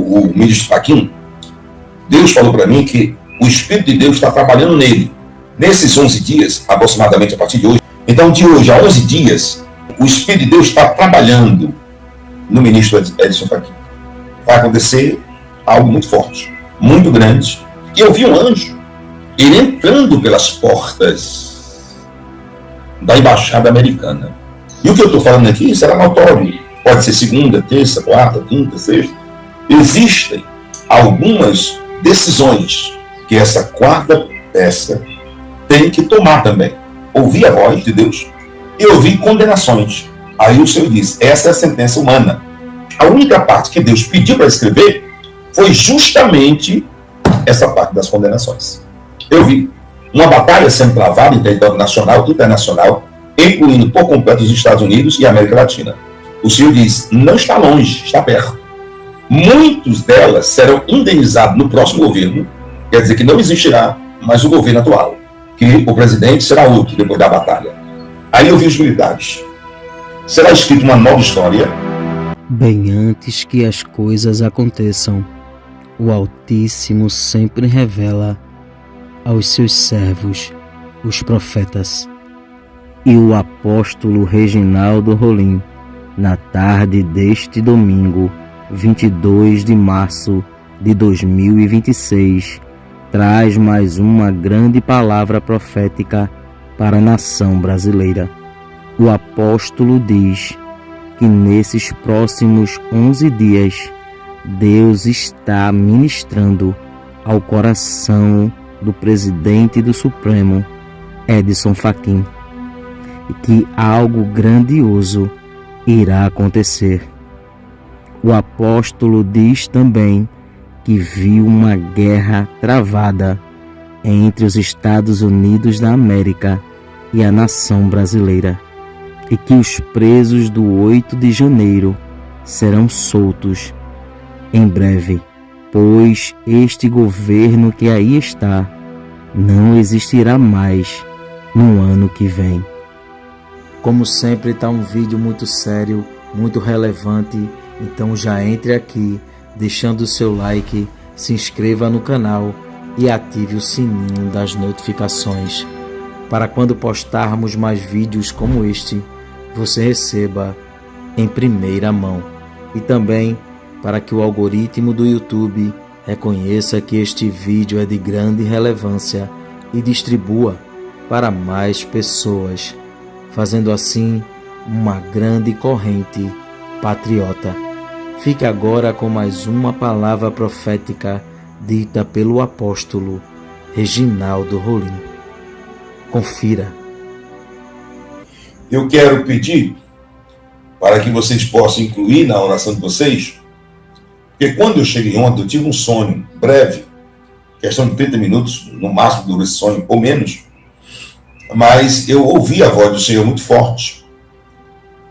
o ministro Fachin, Deus falou para mim que o Espírito de Deus está trabalhando nele. Nesses 11 dias, aproximadamente a partir de hoje, então de hoje a 11 dias, o Espírito de Deus está trabalhando no ministro Edson Fachin. Vai acontecer algo muito forte, muito grande. E eu vi um anjo, ele entrando pelas portas da embaixada americana. E o que eu estou falando aqui será notório. Pode ser segunda, terça, quarta, quinta, sexta. Existem algumas decisões que essa quarta peça tem que tomar também. Ouvi a voz de Deus e ouvi condenações. Aí o Senhor disse, essa é a sentença humana. A única parte que Deus pediu para escrever foi justamente essa parte das condenações. Eu vi uma batalha sendo travada em território nacional e internacional, incluindo por completo os Estados Unidos e a América Latina. O Senhor diz, não está longe, está perto. Muitos delas serão indenizados no próximo governo, quer dizer que não existirá mais o governo atual, que o presidente será outro depois da batalha. Aí eu vi os militares. Será escrita uma nova história. Bem antes que as coisas aconteçam, o Altíssimo sempre revela aos seus servos, os profetas. E o apóstolo Reginaldo Rolim, na tarde deste domingo, 22 de março de 2026, traz mais uma grande palavra profética para a nação brasileira. O apóstolo diz que nesses próximos 11 dias, Deus está ministrando ao coração do presidente do Supremo, Edson Fachin, e que algo grandioso irá acontecer. O apóstolo diz também que viu uma guerra travada entre os Estados Unidos da América e a nação brasileira, e que os presos do 8 de janeiro serão soltos em breve, pois este governo que aí está não existirá mais no ano que vem. Como sempre, está um vídeo muito sério, muito relevante, então já entre aqui, deixando o seu like, se inscreva no canal e ative o sininho das notificações, para quando postarmos mais vídeos como este, você receba em primeira mão. E também para que o algoritmo do YouTube reconheça que este vídeo é de grande relevância e distribua para mais pessoas, fazendo assim uma grande corrente patriota. Fique agora com mais uma palavra profética dita pelo apóstolo Reginaldo Rolim. Confira. Eu quero pedir para que vocês possam incluir na oração de vocês, porque quando eu cheguei ontem, eu tive um sonho breve, questão de 30 minutos, no máximo durou esse sonho, ou menos, mas eu ouvi a voz do Senhor muito forte.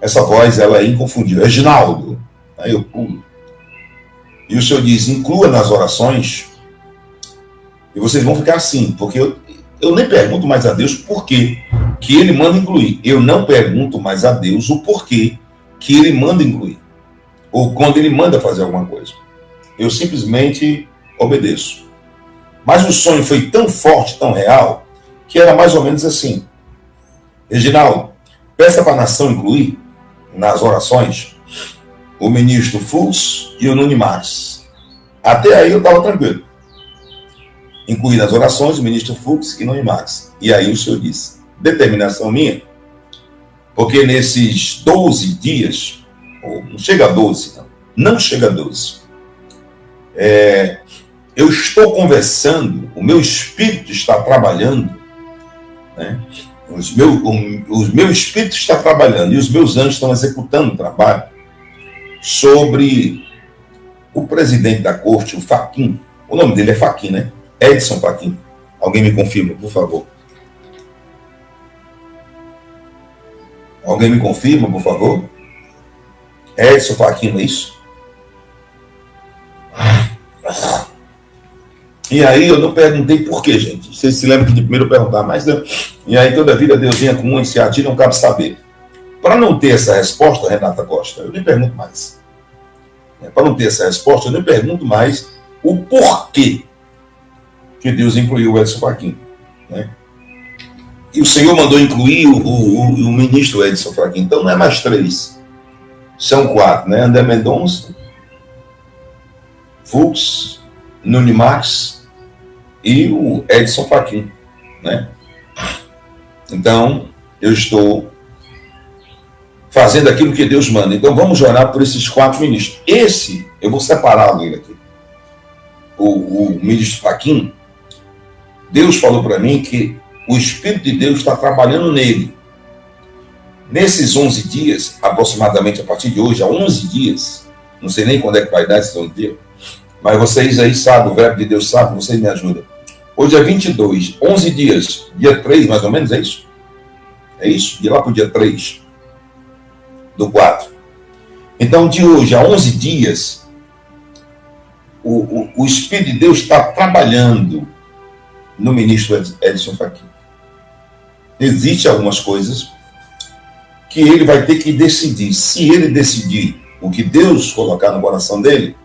Essa voz, ela é inconfundível. Reginaldo. Aí eu pulo. E o Senhor diz, inclua nas orações, e vocês vão ficar assim, porque eu nem pergunto mais a Deus por quê que Ele manda incluir. Eu não pergunto mais a Deus o porquê que Ele manda incluir, ou quando Ele manda fazer alguma coisa. Eu simplesmente obedeço. Mas o sonho foi tão forte, tão real, que era mais ou menos assim. Reginaldo, peça para a nação incluir nas orações o ministro Fux e o Nunes Marques. Até aí eu estava tranquilo. Incluir nas orações o ministro Fux e Nunes Marques. E aí o Senhor disse, determinação minha, porque nesses 12 dias, ou não chega a 12, não chega a 12, eu estou conversando, o meu espírito está trabalhando, né? O meu espírito está trabalhando e os meus anjos estão executando o trabalho sobre o presidente da corte, o Fachin. O nome dele é Fachin, né? Edson Fachin. Alguém me confirma, por favor. Alguém me confirma, por favor? Edson Fachin, não é isso? E aí eu não perguntei por quê, gente. Vocês se lembram que de primeiro eu perguntar, mas não. E aí toda a vida Deus vinha com um e se atira, não cabe saber. Para não ter essa resposta, Renata Costa, eu nem pergunto mais. Para não ter essa resposta, eu nem pergunto mais o porquê que Deus incluiu o Edson Fachin, né? E o Senhor mandou incluir o ministro Edson Fachin. Então não é mais 3, são 4, né? André Mendonça, Fux, Nunes Marques e o Edson Fachin, né? Então, eu estou fazendo aquilo que Deus manda. Então, vamos orar por esses 4 ministros. Esse, eu vou separá-lo aqui. O ministro Fachin, Deus falou para mim que o Espírito de Deus está trabalhando nele. Nesses 11 dias, aproximadamente a partir de hoje, há 11 dias, não sei nem quando é que vai dar esses 11 dias, mas vocês aí sabem, o verbo de Deus sabe, vocês me ajudam. Hoje é 22, 11 dias, dia 3 mais ou menos, é isso? É isso? De lá para o dia 3 do 4. Então, de hoje a 11 dias, o Espírito de Deus está trabalhando no ministro Edson Fachin. Existem algumas coisas que ele vai ter que decidir. Se ele decidir o que Deus colocar no coração dele,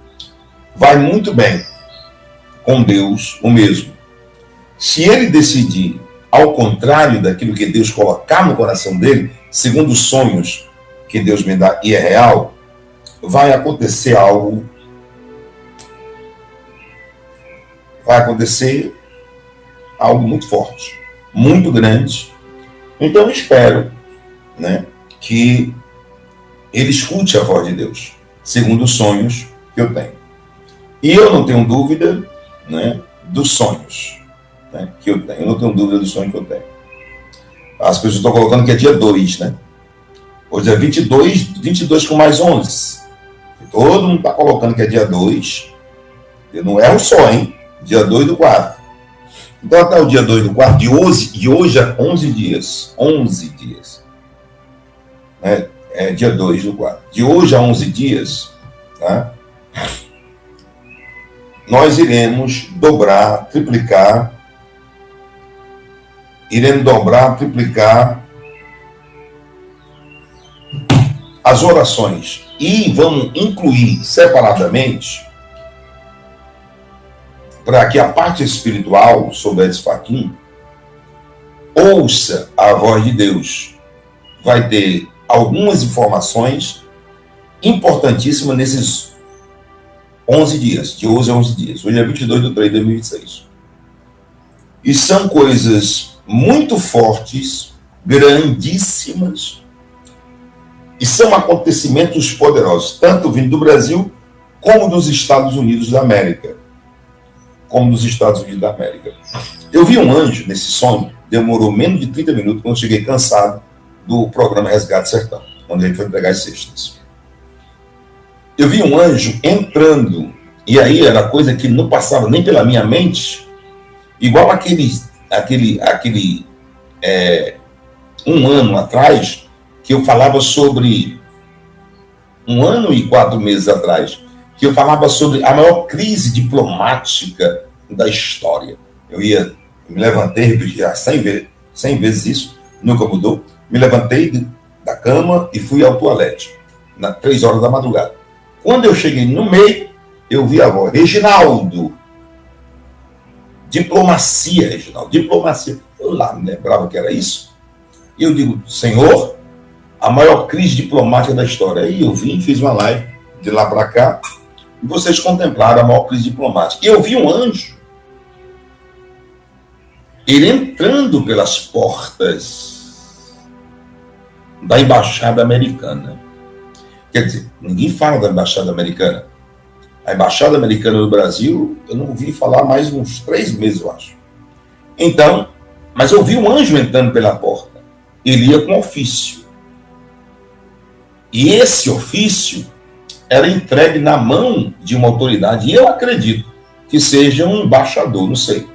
vai muito bem com Deus o mesmo. Se ele decidir ao contrário daquilo que Deus colocar no coração dele, segundo os sonhos que Deus me dá e é real, vai acontecer algo. Vai acontecer algo muito forte, muito grande. Então eu espero, né, que ele escute a voz de Deus, segundo os sonhos que eu tenho. E eu não tenho dúvida, né, dos sonhos, né, que eu tenho. Eu não tenho dúvida dos sonhos que eu tenho. As pessoas estão colocando que é dia 2, né? Hoje é 22 com mais 11. Todo mundo está colocando que é dia 2. Não é o só, hein? Dia 2 do 4. Então, até o dia 2 do 4 de hoje é 11 dias. 11 dias. É dia 2 do 4. De hoje a 11 dias, tá? Nós iremos dobrar, triplicar. Iremos dobrar, triplicar as orações. E vamos incluir separadamente, para que a parte espiritual sobre Edson Fachin ouça a voz de Deus. Vai ter algumas informações importantíssimas nesses 11 dias, de 11 a 11 dias. Hoje é 22 de 3 de 2026. E são coisas muito fortes, grandíssimas, e são acontecimentos poderosos, tanto vindo do Brasil como dos Estados Unidos da América. Eu vi um anjo nesse sonho, demorou menos de 30 minutos, quando eu cheguei cansado do programa Resgate Sertão, onde a gente foi entregar as cestas. Eu vi um anjo entrando, e aí era coisa que não passava nem pela minha mente, igual um ano atrás, que eu falava sobre, 1 ano e 4 meses atrás, que eu falava sobre a maior crise diplomática da história. Eu me levantei, repeti já 100 vezes isso, nunca mudou. Me levantei da cama e fui ao toalete, nas 3 horas da madrugada. Quando eu cheguei no meio, eu vi a voz: Reginaldo. Diplomacia, Reginaldo, diplomacia. Eu lá me lembrava que era isso. E eu digo: Senhor, a maior crise diplomática da história. Aí eu vim, fiz uma live de lá para cá, e vocês contemplaram a maior crise diplomática. E eu vi um anjo, ele entrando pelas portas da embaixada americana. Quer dizer, ninguém fala da embaixada americana. A embaixada americana do Brasil, eu não ouvi falar mais uns 3 meses, eu acho. Então, mas eu vi um anjo entrando pela porta. Ele ia com ofício. E esse ofício era entregue na mão de uma autoridade. E eu acredito que seja um embaixador, não sei.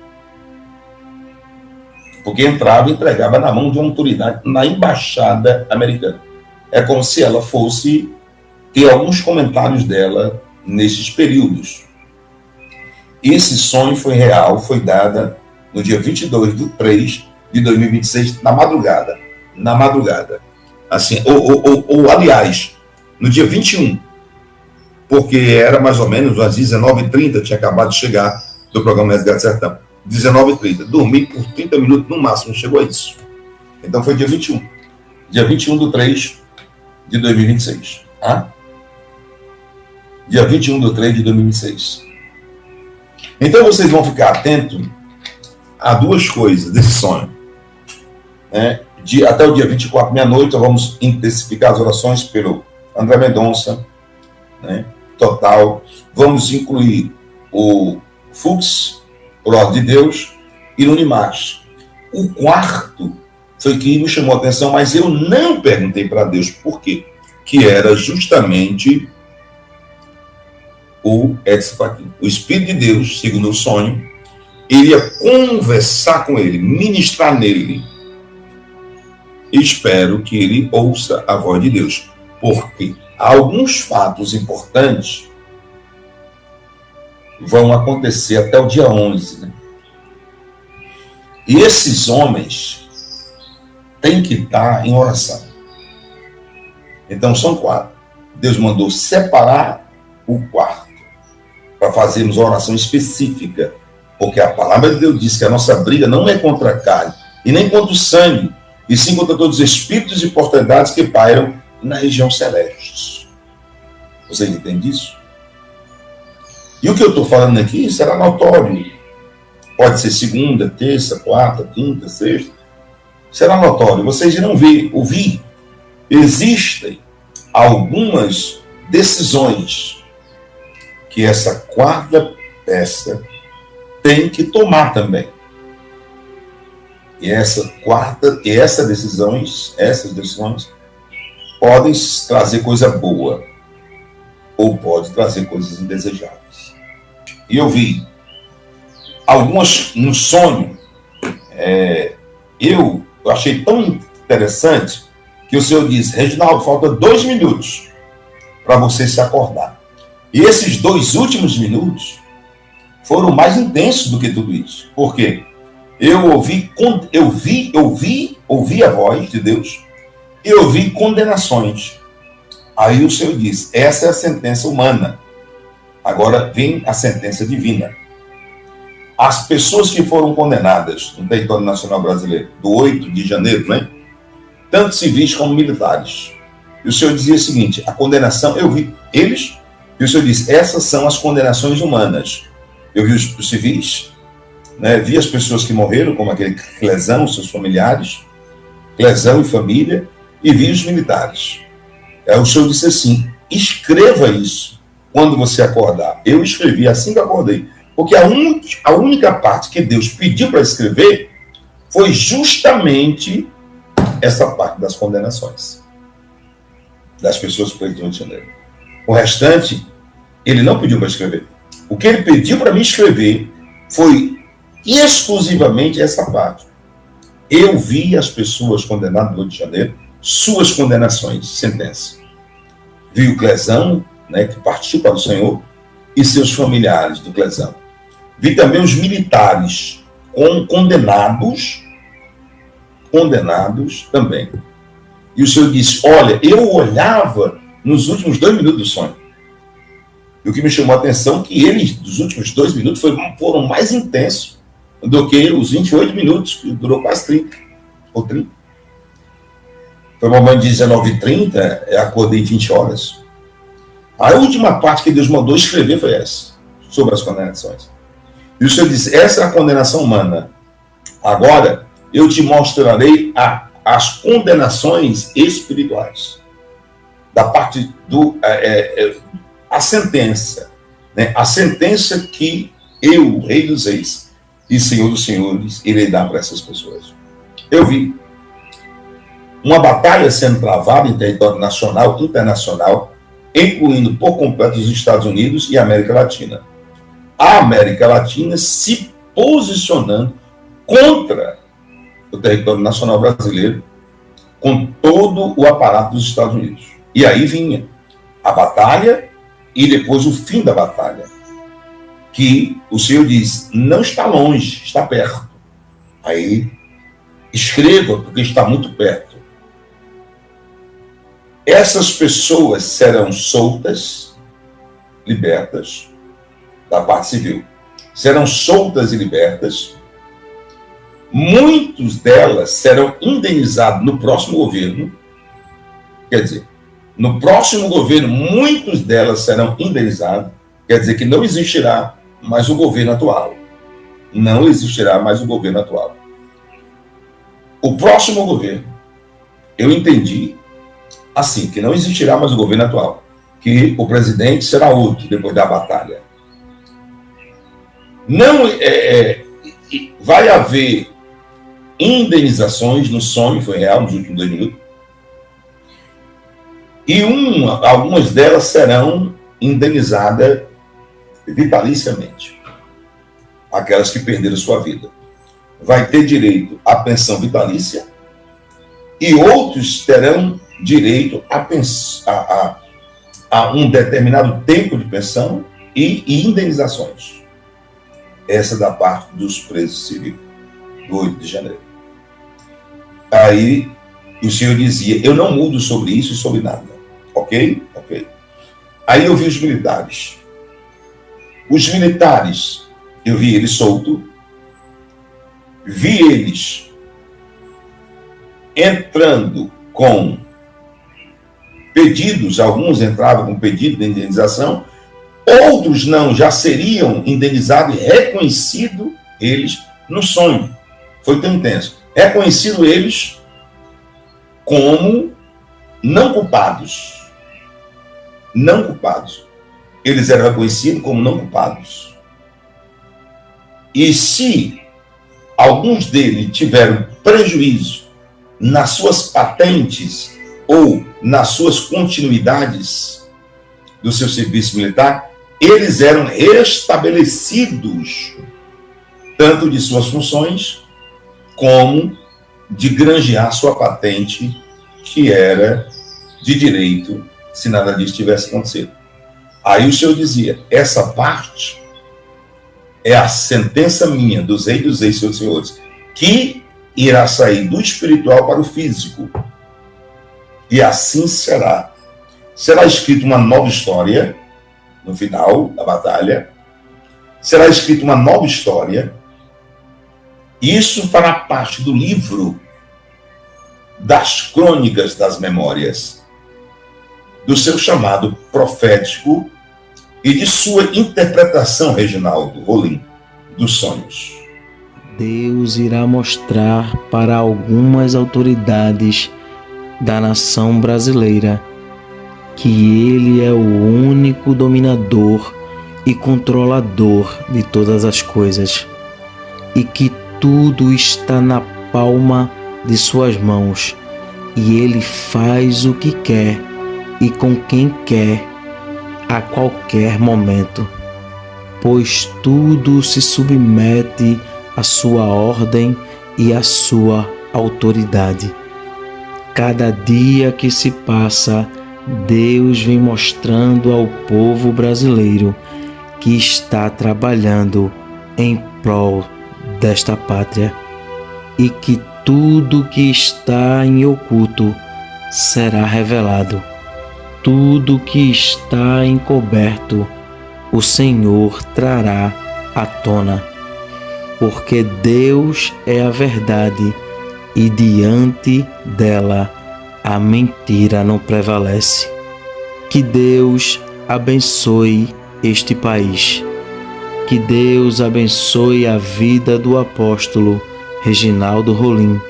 Porque entrava e entregava na mão de uma autoridade na embaixada americana. É como se ela fosse ter alguns comentários dela nesses períodos. Esse sonho foi real, foi dada no dia 22 de 3 de 2026, na madrugada. Assim, ou aliás, no dia 21 porque era mais ou menos às 19h30, tinha acabado de chegar do programa Resgate Sertão. 19h30. Dormi por 30 minutos no máximo, chegou a isso. Então foi dia 21. Dia 21/3 de 2026. Tá? Dia 21/3 de 2026. Então vocês vão ficar atentos a duas coisas desse sonho. Né? Até o dia 24, meia-noite, nós vamos intensificar as orações pelo André Mendonça, né? Total. Vamos incluir o Fux, por ordem de Deus, e no Unimax. O quarto foi que me chamou a atenção, mas eu não perguntei para Deus por quê. Que era justamente o Edson Fachin. O Espírito de Deus, segundo o sonho, iria conversar com ele, ministrar nele. Espero que ele ouça a voz de Deus, porque alguns fatos importantes vão acontecer até o dia 11. Né? E esses homens têm que estar em oração. Então são 4. Deus mandou separar o quarto para fazermos uma oração específica, porque a palavra de Deus diz que a nossa briga não é contra a carne e nem contra o sangue, e sim contra todos os espíritos e potestades que pairam na região celeste. Vocês entendem isso? E o que eu estou falando aqui será notório. Pode ser segunda, terça, quarta, quinta, sexta. Será notório. Vocês irão ouvir. Existem algumas decisões que essa quarta peça tem que tomar também. E essas decisões podem trazer coisa boa ou pode trazer coisas indesejáveis. E eu vi algumas no sonho. Eu achei tão interessante que o Senhor disse: Reginaldo, falta 2 minutos para você se acordar. E esses 2 últimos minutos foram mais intensos do que tudo isso. Por quê? Eu ouvi a voz de Deus e ouvi condenações. Aí o Senhor disse: essa é a sentença humana. Agora vem a sentença divina. As pessoas que foram condenadas no território nacional brasileiro, do 8 de janeiro, né? Tanto civis como militares. E o Senhor dizia o seguinte: a condenação, eu vi eles, e o Senhor disse: essas são as condenações humanas. Eu vi os civis, né? Vi as pessoas que morreram, como aquele Clezão, seus familiares, Clezão e família, e vi os militares. Aí o Senhor disse assim: escreva isso quando você acordar. Eu escrevi assim que acordei. Porque a única parte que Deus pediu para escrever foi justamente essa parte das condenações das pessoas presas no Rio de Janeiro. O restante, ele não pediu para escrever. O que ele pediu para mim escrever foi exclusivamente essa parte. Eu vi as pessoas condenadas no Rio de Janeiro, suas condenações, sentença. Vi o Clezão, né, que partiu para o Senhor, e seus familiares do Clezão. Vi também os militares condenados também. E o Senhor disse: olha, eu olhava nos últimos 2 minutos do sonho. E o que me chamou a atenção é que eles, dos últimos 2 minutos, foram mais intensos do que os 28 minutos, que durou quase 30. Ou 30. Foi uma manhã de 19h30, acordei 20 horas. A última parte que Deus mandou escrever foi essa, sobre as condenações. E o Senhor disse: essa é a condenação humana. Agora, eu te mostrarei as condenações espirituais. Da parte a sentença. Né? A sentença que eu, Rei dos Reis e Senhor dos Senhores, irei dar para essas pessoas. Eu vi uma batalha sendo travada em território nacional e internacional, incluindo por completo os Estados Unidos e a América Latina. A América Latina se posicionando contra o território nacional brasileiro, com todo o aparato dos Estados Unidos. E aí vinha a batalha e depois o fim da batalha, que o Senhor diz: não está longe, está perto. Aí, escreva, porque está muito perto. Essas pessoas serão soltas libertas da parte civil. Serão soltas e libertas. Muitos delas serão indenizados no próximo governo. Quer dizer, no próximo governo, muitos delas serão indenizados. Quer dizer que não existirá mais o governo atual. Não existirá mais o governo atual. O próximo governo, eu entendi assim, que não existirá mais o governo atual, que o presidente será outro depois da batalha. Não vai haver indenizações, no sonho foi real nos últimos 2 minutos, e algumas delas serão indenizadas vitaliciamente. Aquelas que perderam sua vida. Vai ter direito à pensão vitalícia e outros terão direito a um determinado tempo de pensão e indenizações. Essa da parte dos presos civis, do 8 de janeiro. Aí o senhor dizia, eu não mudo sobre isso e sobre nada. Ok? Ok. Aí eu vi os militares. Os militares, eu vi eles soltos, vi eles entrando com pedidos, alguns entravam com pedido de indenização, outros não, já seriam indenizados e reconhecido eles no sonho. Foi tão intenso. Reconhecido eles como não culpados. Não culpados. Eles eram reconhecidos como não culpados. E se alguns deles tiveram prejuízo nas suas patentes ou nas suas continuidades do seu serviço militar, eles eram restabelecidos tanto de suas funções como de granjear sua patente, que era de direito, se nada disso tivesse acontecido. Aí o senhor dizia, essa parte é a sentença minha, dos reis dos reis, senhores e senhores, que irá sair do espiritual para o físico. E assim será. Será escrita uma nova história, no final da batalha. Será escrita uma nova história. Isso fará parte do livro das crônicas das memórias, do seu chamado profético e de sua interpretação, Reginaldo Rolim, dos sonhos. Deus irá mostrar para algumas autoridades da nação brasileira que Ele é o único dominador e controlador de todas as coisas e que tudo está na palma de suas mãos e Ele faz o que quer e com quem quer a qualquer momento, pois tudo se submete à sua ordem e à sua autoridade. Cada dia que se passa, Deus vem mostrando ao povo brasileiro que está trabalhando em prol desta pátria e que tudo que está em oculto será revelado. Tudo que está encoberto, o Senhor trará à tona, porque Deus é a verdade e diante dela a mentira não prevalece. Que Deus abençoe este país. Que Deus abençoe a vida do apóstolo Reginaldo Rolim,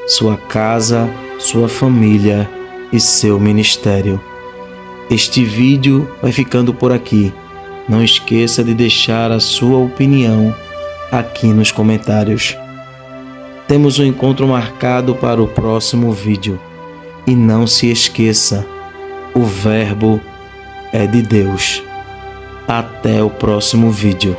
sua casa, sua família e seu ministério. Este vídeo vai ficando por aqui. Não esqueça de deixar a sua opinião aqui nos comentários. Temos um encontro marcado para o próximo vídeo. E não se esqueça, o Verbo é de Deus. Até o próximo vídeo.